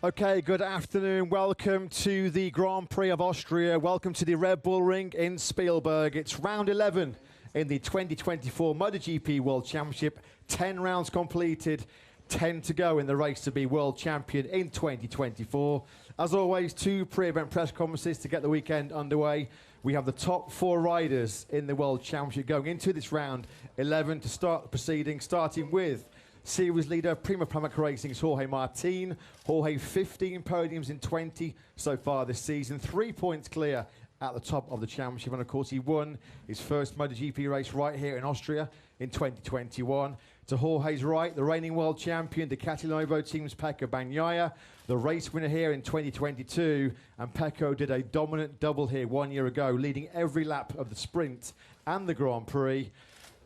Okay, good afternoon. Welcome to the Grand Prix of Austria. Welcome to the Red Bull Ring in Spielberg. It's round 11 in the 2024 Motogp World Championship. 10 rounds completed, 10 to go in the race to be world champion in 2024. As always, 2 pre-event press conferences to get the weekend underway. We have the top 4 riders in the World Championship going into this round 11 to start the proceedings, starting with Series leader, Prima Pramac Racing's Jorge Martin. Jorge, 15 podiums in 20 so far this season, 3 points clear at the top of the championship. And of course, he won his first MotoGP race right here in Austria in 2021. To Jorge's right, the reigning world champion, Ducati Lenovo Team's Pecco Bagnaia, the race winner here in 2022. And Pecco did a dominant double here 1 year ago, leading every lap of the sprint and the Grand Prix.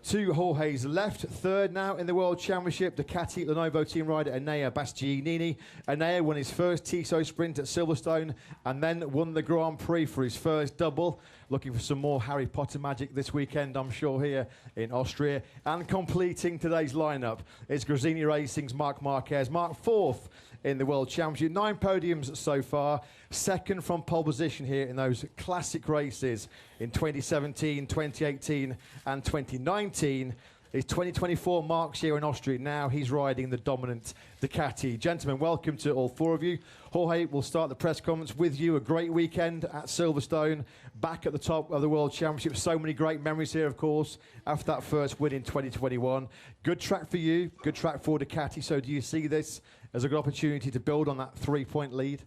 To Jorge's left, third now in the World Championship, Ducati Lenovo team rider Enea Bastianini. Enea won his first Tissot sprint at Silverstone and then won the Grand Prix for his first double. Looking for some more Harry Potter magic this weekend, I'm sure, here in Austria. And completing today's lineup is Gresini Racing's Marc Marquez. Marc, 4th in the World Championship, 9 podiums so far, 2nd from pole position here in those classic races in 2017, 2018 and 2019. His 2024 marks here in Austria. Now he's riding the dominant Ducati. Gentlemen, welcome to all 4 of you. Jorge, we'll start the press conference with you. A great weekend at Silverstone, back at the top of the World Championship. So many great memories here, of course, after that first win in 2021. Good track for you, good track for Ducati. So do you see this as a good opportunity to build on that 3-point lead?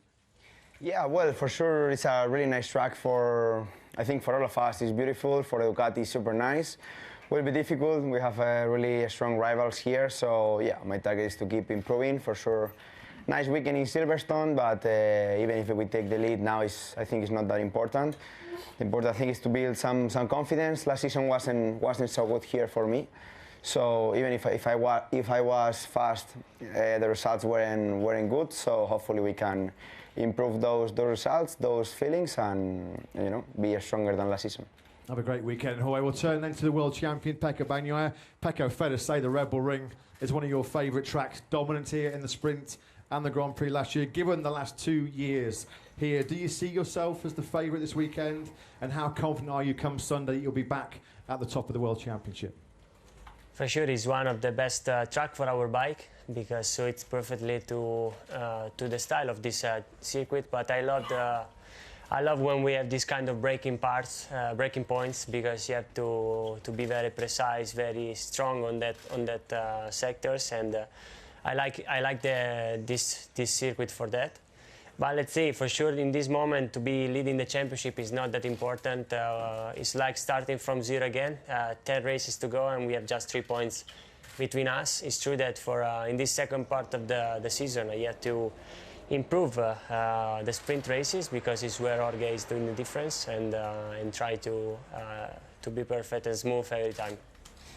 Yeah, well, for sure, it's a really nice track I think for all of us. It's beautiful. For Ducati, it's super nice. Will be difficult. We have really strong rivals here, so yeah, my target is to keep improving for sure. Nice weekend in Silverstone, but even if we take the lead now, I think it's not that important. The important thing is to build some confidence. Last season wasn't so good here for me, so even if I was fast, the results weren't good. So hopefully we can improve those results, those feelings, and be stronger than last season. Have a great weekend, Jorge. We'll turn then to the world champion, Pecco Bagnaia. Pecco, fair to say the Red Bull Ring is one of your favourite tracks, dominant here in the sprint and the Grand Prix last year. Given the last 2 years here, do you see yourself as the favourite this weekend? And how confident are you come Sunday that you'll be back at the top of the World Championship? For sure, it's one of the best track for our bike because so it's perfectly to the style of this circuit. But I love when we have this kind of braking points, because you have to be very precise, very strong on that sectors, and I like this circuit for that. But let's see, for sure in this moment to be leading the championship is not that important. It's like starting from zero again. 10 races to go and we have just 3 points between us. It's true that for in this second part of the season I have to improve the sprint races, because it's where Jorge is doing the difference, and try to be perfect and smooth every time.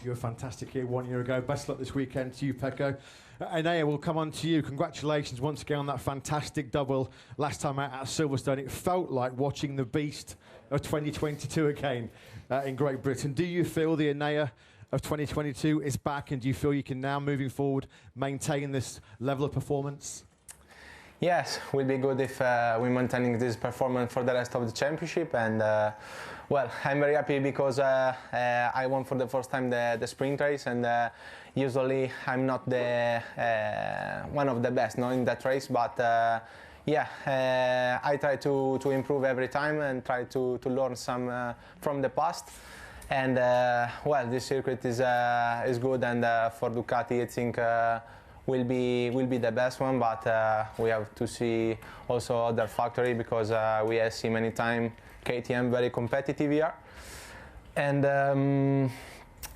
You were fantastic here 1 year ago. Best luck this weekend to you, Pecco. Enea, we'll come on to you. Congratulations once again on that fantastic double last time out at Silverstone. It felt like watching the beast of 2022 again in Great Britain. Do you feel the Enea of 2022 is back, and do you feel you can now, moving forward, maintain this level of performance? Yes, it will be good if we maintain this performance for the rest of the championship. And well, I'm very happy because I won for the first time the sprint race, and usually I'm not the one of the best in that race. But yeah, I try to improve every time and try to learn some from the past. And well, this circuit is good, and for Ducati, I think. Will be the best one, but we have to see also other factory, because we have seen many times KTM very competitive here, and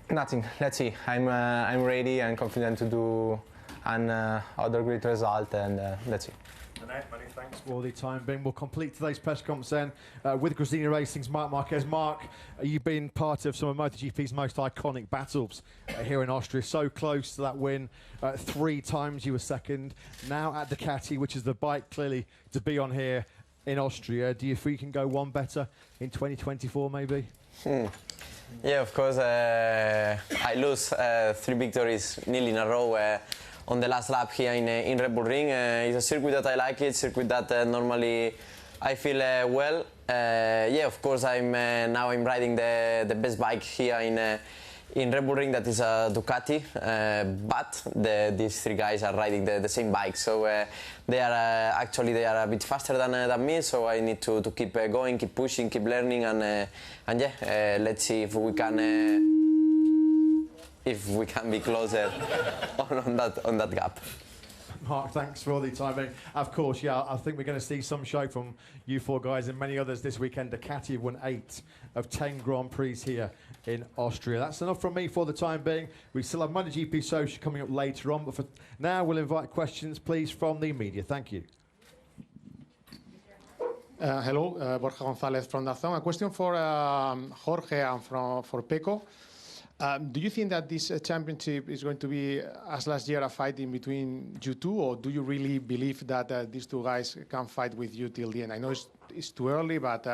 nothing. Let's see. I'm ready and confident to do other great result, and let's see. Many thanks for the time being. We'll complete today's press conference then with Gresini Racing's Marc Marquez. Marc, you've been part of some of MotoGP's most iconic battles here in Austria. So close to that win. 3 times you were second. Now at Ducati, which is the bike clearly to be on here in Austria. Do you feel you can go one better in 2024 maybe? Yeah, of course. I lose 3 victories nearly in a row. on the last lap here in Red Bull Ring. It's a circuit that I like. It's a circuit that normally I feel well. Yeah, of course, now I'm riding the best bike here in Red Bull Ring, that is a Ducati, but these three guys are riding the same bike, so they are a bit faster than me, so I need to keep going, keep pushing, keep learning, and yeah, let's see if we can be closer on that gap. Mark, thanks for all the time. Of course, yeah, I think we're going to see some show from you four guys and many others this weekend. Ducati have won 8 of 10 Grand Prix here in Austria. That's enough from me for the time being. We still have Motogp Social coming up later on, but for now we'll invite questions, please, from the media. Thank you. Hello, Borja González from DAZN. A question for Jorge and for Pecco. Do you think that this championship is going to be, as last year, a fight in between you two, or do you really believe that these two guys can fight with you till the end? I know it's too early, but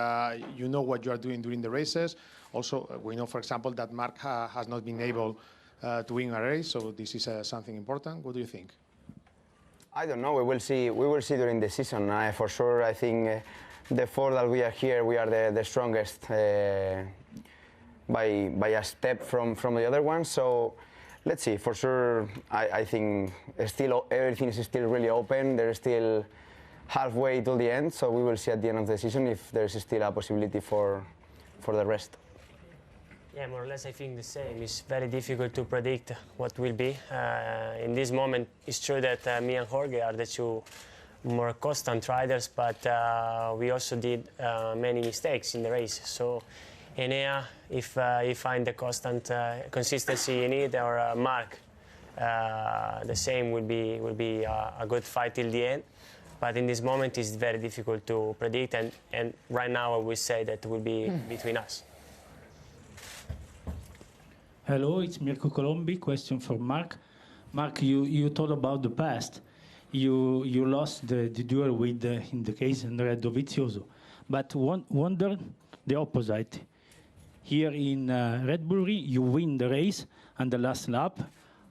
you know what you are doing during the races. Also, we know, for example, that Mark has not been able to win a race, so this is something important. What do you think? I don't know. We will see. We will see during the season. For sure, I think the 4 that we are here, we are the strongest. By a step from the other one, so let's see. For sure, I think everything is still really open. There is still halfway till the end, so we will see at the end of the season if there is still a possibility for the rest. Yeah, more or less I think the same. It's very difficult to predict what will be. In this moment, it's true that me and Jorge are the 2 more constant riders, but we also did many mistakes in the race. So Enea, if you find the constant consistency you need, or Mark, the same will be a good fight till the end. But in this moment, it's very difficult to predict, and right now I would say that it will be between us. Hello, it's Mirko Colombi. Question for Mark. Mark, you talked about the past. You lost the duel with, in the case, Andrea Dovizioso. But wonder the opposite. Here in Red Bull Ring, you win the race and the last lap.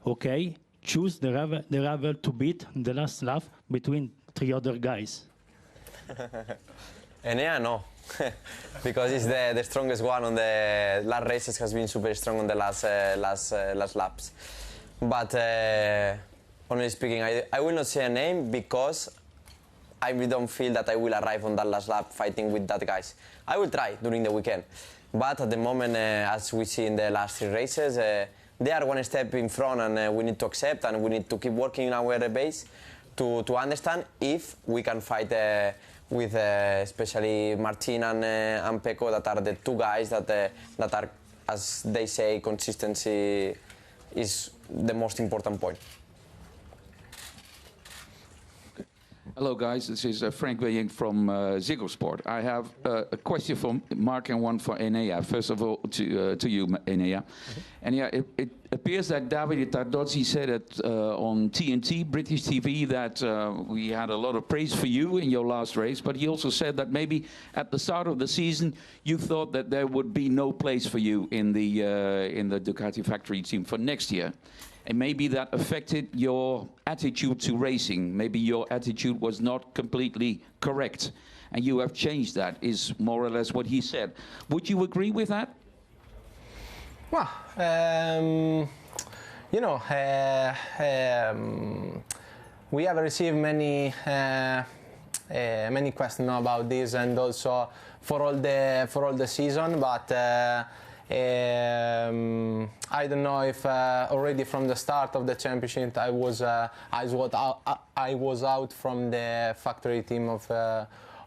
Okay, choose the rival to beat in the last lap between 3 other guys. Enea, no, because he's the strongest one on the last races. Has been super strong on the last laps. But honestly speaking, I will not say a name because I don't feel that I will arrive on that last lap fighting with that guys. I will try during the weekend. But at the moment, as we see in the last 3 races, they are 1 step in front, and we need to accept, and we need to keep working in our base to understand if we can fight with especially Martin and Pecco, that are the 2 guys that are, as they say, consistency is the most important point. Hello guys, this is Frank Willing from Ziggo Sport. I have a question for Mark and one for Enea. First of all, to you, Enea. Enea, it appears that Davide Tardozzi said it on TNT, British TV, that we had a lot of praise for you in your last race, but he also said that maybe at the start of the season you thought that there would be no place for you in the Ducati factory team for next year. And maybe that affected your attitude to racing. Maybe your attitude was not completely correct. And you have changed that, is more or less what he said. Would you agree with that? Well, you know, we have received many questions about this, and also for all the season, but I don't know if already from the start of the championship I was out from the factory team of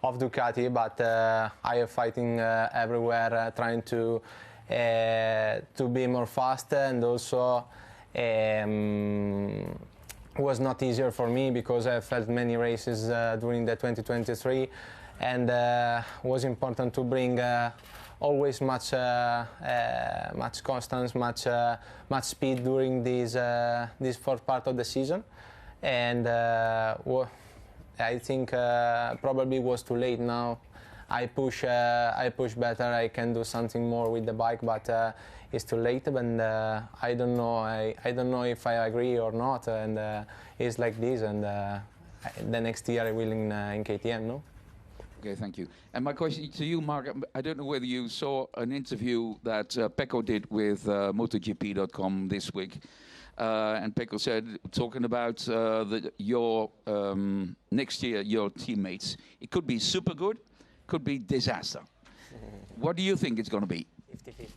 Ducati, but I am fighting everywhere, trying to be more faster, and also was not easier for me because I felt many races during the 2023, and was important to bring always much constance, much speed during this fourth part of the season, and I think probably was too late now. I push better. I can do something more with the bike, but it's too late, and I don't know. I don't know if I agree or not, and it's like this, and the next year I will in KTM, no? Okay, thank you. And my question to you, Mark, I don't know whether you saw an interview that Pecco did with Motogp.com this week. And Pecco said, talking about your next year, your teammates, it could be super good, could be disaster. What do you think it's going to be? 50-50.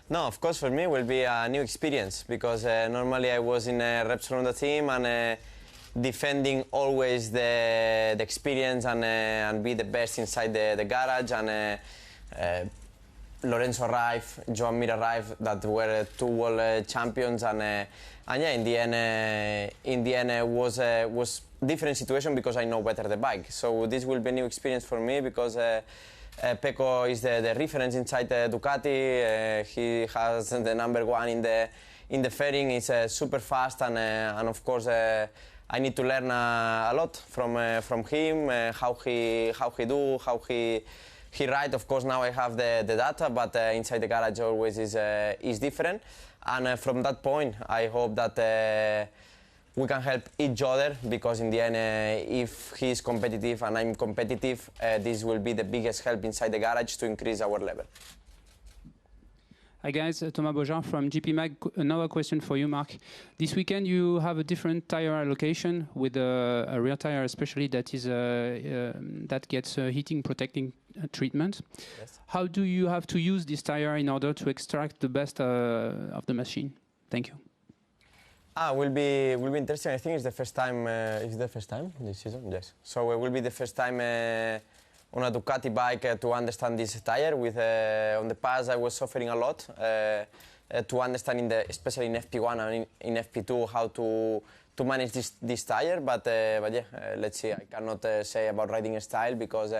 No, of course, for me it will be a new experience because normally I was in Repsol on the team and defending always the experience and be the best inside the garage. And Lorenzo arrived, Joan Mir arrived, that were two world champions. And yeah, in the end, it was different situation because I know better the bike. So this will be a new experience for me because Pecco is the reference inside Ducati. He has the #1 in the fairing. He's super fast and of course I need to learn a lot from him. How he do, how he ride. Of course now I have the data, but inside the garage always is different. And from that point, I hope that we can help each other because in the end, if he's competitive and I'm competitive, this will be the biggest help inside the garage to increase our level. Hi guys, Thomas Beaujean from GP Mag. Another question for you, Mark. This weekend you have a different tire allocation with a rear tire, especially that is that gets heating protecting treatment. Yes. How do you have to use this tire in order to extract the best of the machine? Thank you. Will be interesting. I think it's the first time. Is it the first time this season? Yes. So it will be the first time on a Ducati bike to understand this tire. With on the past, I was suffering a lot to understand, especially in FP1 and in FP2, how to manage this tire. But yeah, let's see. I cannot say about riding style because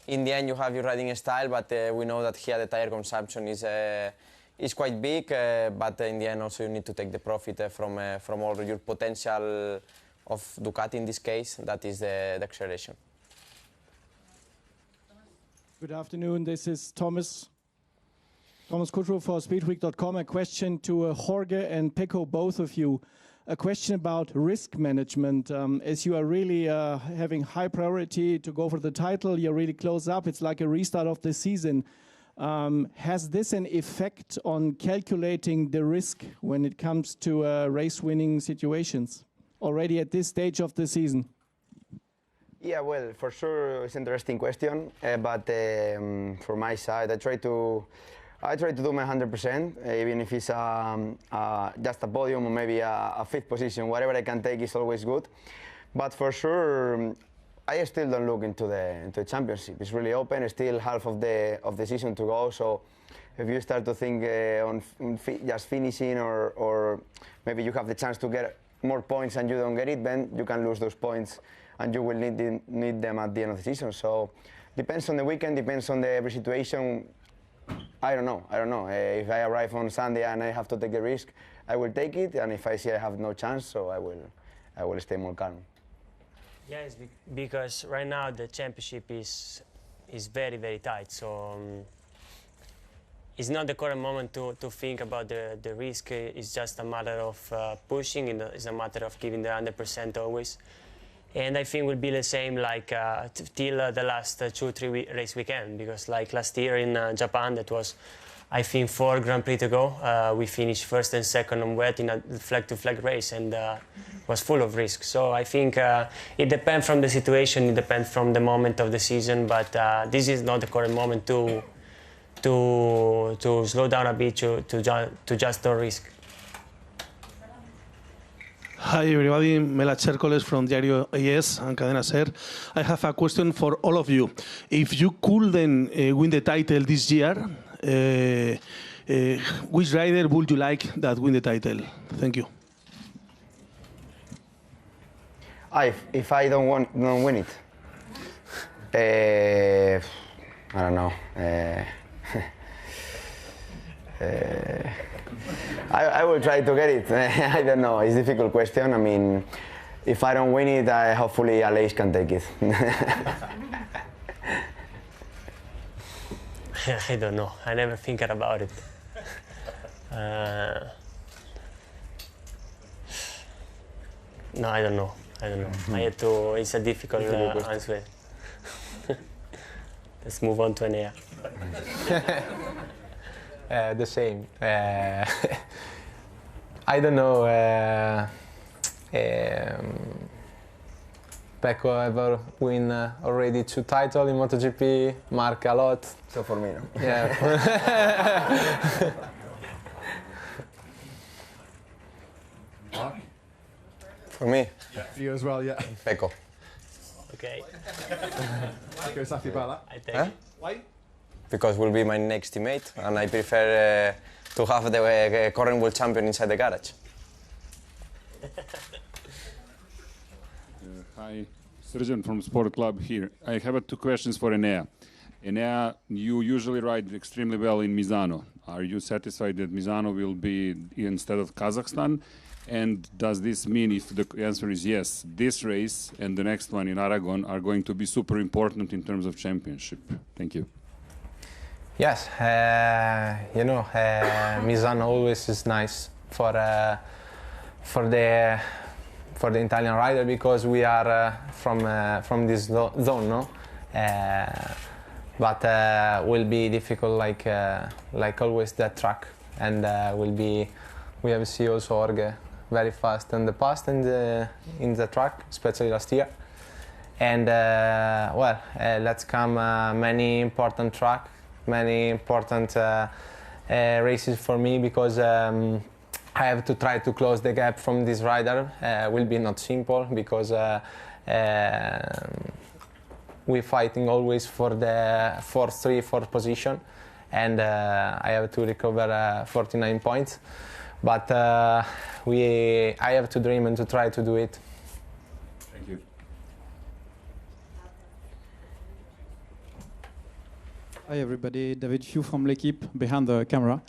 in the end you have your riding style, but we know that here the tire consumption is quite big. But in the end, also you need to take the profit from all your potential of Ducati in this case. That is the acceleration. Good afternoon, this is Thomas Kutro for Speedweek.com. A question to Jorge and Pecco, both of you. A question about risk management. As you are really having high priority to go for the title, you're really close up, it's like a restart of the season. Has this an effect on calculating the risk when it comes to race-winning situations already at this stage of the season? Yeah, well, for sure it's an interesting question, but from my side, I try to do my 100%, even if it's just a podium or maybe a fifth position, whatever I can take is always good. But for sure, I still don't look into the championship. It's really open. Still half of the season to go. So if you start to think on just finishing or maybe you have the chance to get more points and you don't get it, then you can lose those points and you will need them at the end of the season. So depends on the weekend, depends on every situation. I don't know. If I arrive on Sunday and I have to take the risk, I will take it. And if I see I have no chance, so I will stay more calm. Yeah, it's because right now the championship is very, very tight. So it's not the current moment to think about the risk. It's just a matter of pushing. It's a matter of giving the 100% always. And I think will be the same like till the last 2-3 race weekend, because like last year in Japan, that was I think 4 Grand Prix to go. We finished first and second on wet in a flag-to-flag race, and was full of risk. So I think it depends from the situation, it depends from the moment of the season, but this is not the current moment to slow down a bit, to just don't risk. Hi everybody, Mela Chercoles from Diario AS and Cadena SER. I have a question for all of you. If you couldn't win the title this year, which rider would you like that win the title? Thank you. If I don't win it, I don't know. I will try to get it. I don't know. It's a difficult question. I mean, if I don't win it, hopefully Aleix can take it. I don't know. I never think about it. No, I don't know. I had to. It's a difficult answer. Let's move on to Enea. The same. I don't know. Pecco ever win already 2 titles in MotoGP. Mark a lot. So for me, no? Yeah. For me, For you as well, yeah. Pecco. Okay. Okay, was happy about that. I take Huh? it. Why? Because will be my next teammate, and I prefer to have the current world champion inside the garage. Hi, Srdjan from Sport Club here. I have 2 questions for Enea. Enea, you usually ride extremely well in Misano. Are you satisfied that Misano will be instead of Kazakhstan? And does this mean, if the answer is yes, this race and the next one in Aragon are going to be super important in terms of championship? Thank you. Yes, you know, Misano always is nice for the Italian rider because we are from this zone, no? But will be difficult like always that track, and we have seen also Jorge very fast in the past and in the track, especially last year. And let's come many important track, many important races for me because I have to try to close the gap from this rider. Will be not simple because we're fighting always for the 4th position, and I have to recover 49 points. But I have to dream and to try to do it. Thank you. Hi everybody, David Hugh from L'Equipe, behind the camera.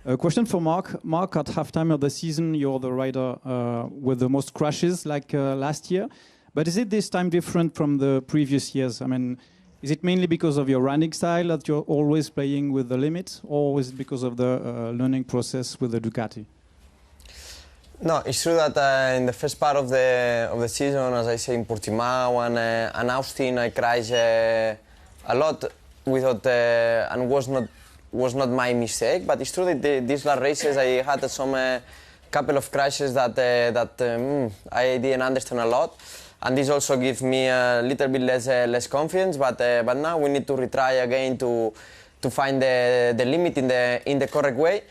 A question for Mark. Mark, at halftime of the season, you're the rider with the most crashes like last year. But is it this time different from the previous years? I mean, is it mainly because of your riding style that you're always playing with the limit, or is it because of the learning process with the Ducati? No, it's true that in the first part of the season, as I say, in Portimao and Austin, I crashed a lot without and was not my mistake. But it's true that these last races I had some couple of crashes that I didn't understand a lot, and this also gives me a little bit less confidence. But now we need to retry again to find the limit in the correct way.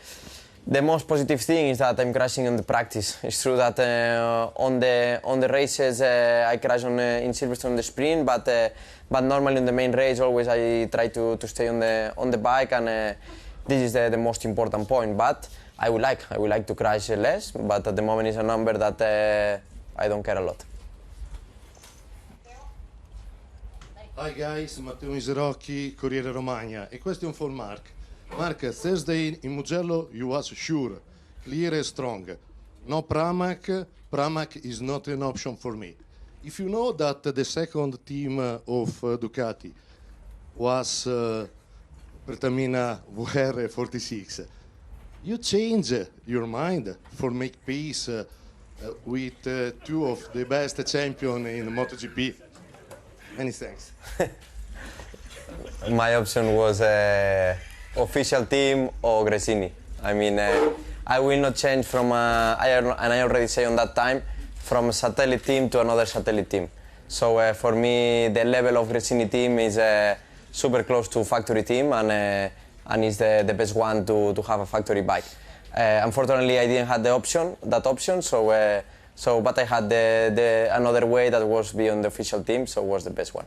The most positive thing is that I'm crashing on the practice. It's true that on the races I crash in Silverstone on the sprint, but normally in the main race always I try to stay on the bike, and this is the most important point. But I would like to crash less, but at the moment it's a number that I don't care a lot. Hi guys, Matteo Miserocchi, Corriere Romagna. A question for Mark. Mark, Thursday in Mugello you was sure, clear and strong. No Pramac is not an option for me. If you know that the second team of Ducati was Pertamina VR46, you change your mind for make peace with 2 of the best champions in MotoGP. Many thanks. My option was official team or Gresini. I mean, I will not change from, and I already say on that time, from a satellite team to another satellite team. So for me, the level of Gresini team is super close to factory team, and is the best one to have a factory bike. Unfortunately, I didn't have that option. But I had another way that was beyond the official team, so it was the best one.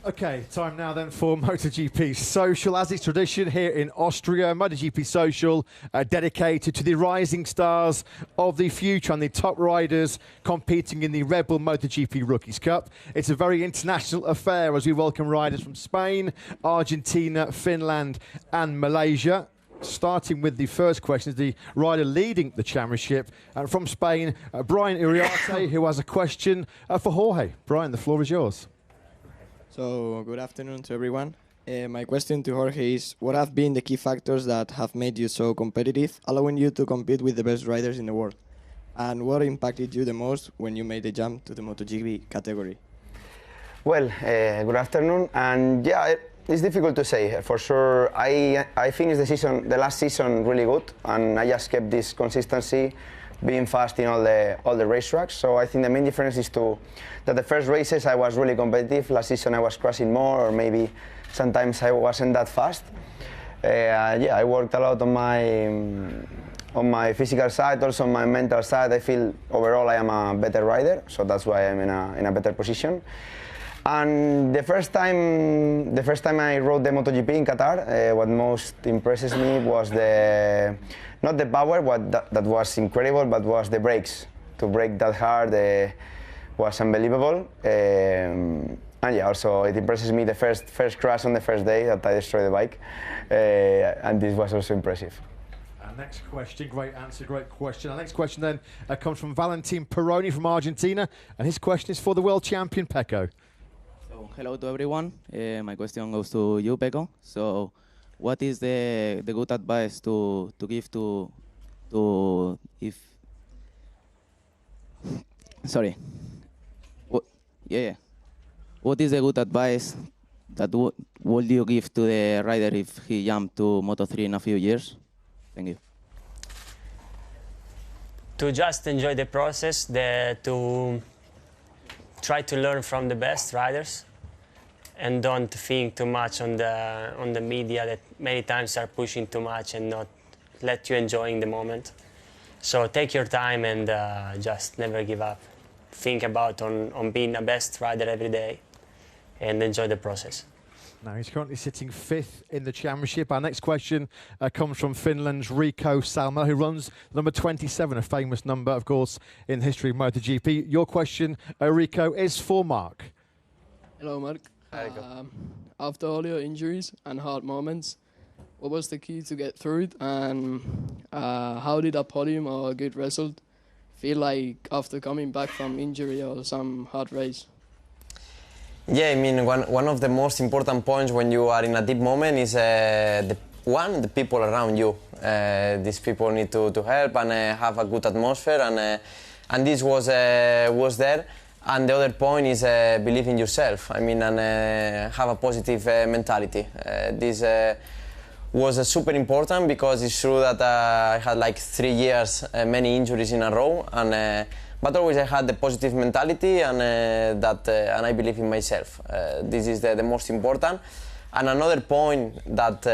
Okay, time now then for MotoGP Social. As it's tradition here in Austria, MotoGP Social dedicated to the rising stars of the future and the top riders competing in the Red Bull MotoGP Rookies Cup. It's a very international affair as we welcome riders from Spain, Argentina, Finland and Malaysia. Starting with the first question is the rider leading the championship from Spain, Brian Iriarte, who has a question for Jorge. Brian, the floor is yours. So, good afternoon to everyone. My question to Jorge is, what have been the key factors that have made you so competitive, allowing you to compete with the best riders in the world? And what impacted you the most when you made the jump to the MotoGP category? Well, good afternoon. And yeah, it's difficult to say. For sure, I finished the last season really good, and I just kept this consistency, being fast in all the racetracks. So I think the main difference is that the first races I was really competitive. Last season I was crashing more, or maybe sometimes I wasn't that fast. Yeah, I worked a lot on my physical side, also on my mental side. I feel overall I am a better rider, so that's why I'm in a better position. And the first time I rode the MotoGP in Qatar, what most impresses me was not the power, that was incredible, but was the brakes. To brake that hard was unbelievable. And yeah, also it impresses me the first crash on the first day that I destroyed the bike, and this was also impressive. Next question, great answer, great question. Our next question then comes from Valentin Peroni from Argentina, and his question is for the world champion Pecco. So, hello to everyone. My question goes to you, Pecco. So, what is the good advice to give to if? Sorry. What is the good advice that would you give to the rider if he jumped to Moto3 in a few years? Thank you. To just enjoy the process, to try to learn from the best riders, and don't think too much on the media that many times are pushing too much and not let you enjoy in the moment. So take your time and just never give up. Think about on being a best rider every day and enjoy the process. Now he's currently sitting 5th in the championship. Our next question comes from Finland's Rico Salma, who runs number 27, a famous number, of course, in the history of MotoGP. Your question, Rico, is for Mark. Hello, Mark. After all your injuries and hard moments, what was the key to get through it, and how did a podium or a good result feel like after coming back from injury or some hard race? Yeah, I mean, one of the most important points when you are in a deep moment is the people around you. These people need to help and have a good atmosphere, and this was there. And the other point is believe in yourself. I mean, and have a positive mentality. This was super important because it's true that I had like 3 years, many injuries in a row, but always I had the positive mentality and I believe in myself. This is the most important. And another point that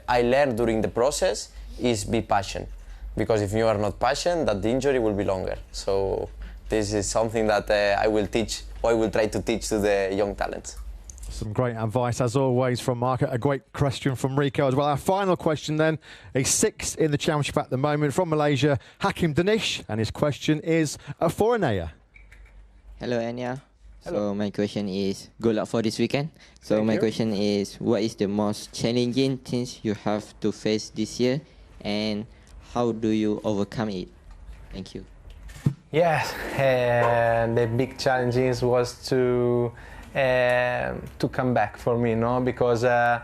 I learned during the process is be patient, because if you are not patient, that the injury will be longer. So this is something that I will teach, or I will try to teach to the young talents. Some great advice, as always, from Mark. A great question from Rico as well. Our final question then, a 6th in the championship at the moment from Malaysia, Hakim Danish, and his question is for Enea. Hello, Enya. So my question is, good luck for this weekend. So my question is, what is the most challenging things you have to face this year, and how do you overcome it? Thank you. Yes, the big challenges was to come back for me, no? Because the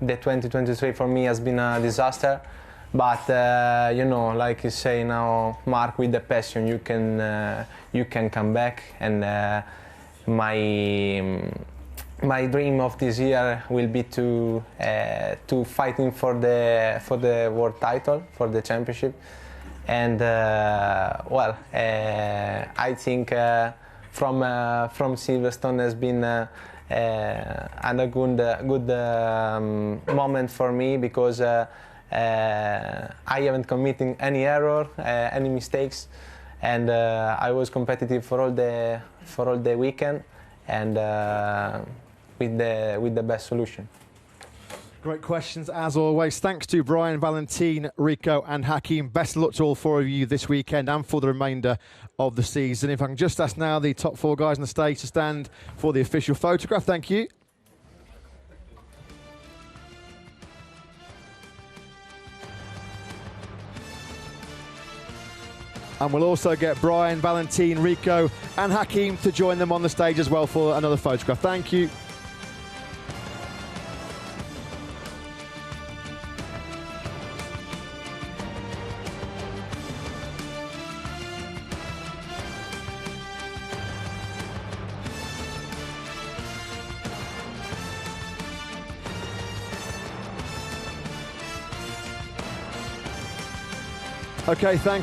2023 for me has been a disaster. But you know, like you say now, Mark, with the passion, you can come back. And my dream of this year will be to fighting for the world title, for the championship. And well, I think from Silverstone has been a good moment for me, because I haven't committed any error, any mistakes, and I was competitive for all the weekend, and with the best solution. Great questions as always. Thanks to Brian, Valentin, Rico and Hakim. Best of luck to all 4 of you this weekend and for the remainder of the season. If I can just ask now the top 4 guys on the stage to stand for the official photograph. Thank you. And we'll also get Brian, Valentin, Rico and Hakim to join them on the stage as well for another photograph. Thank you. Okay, thank you.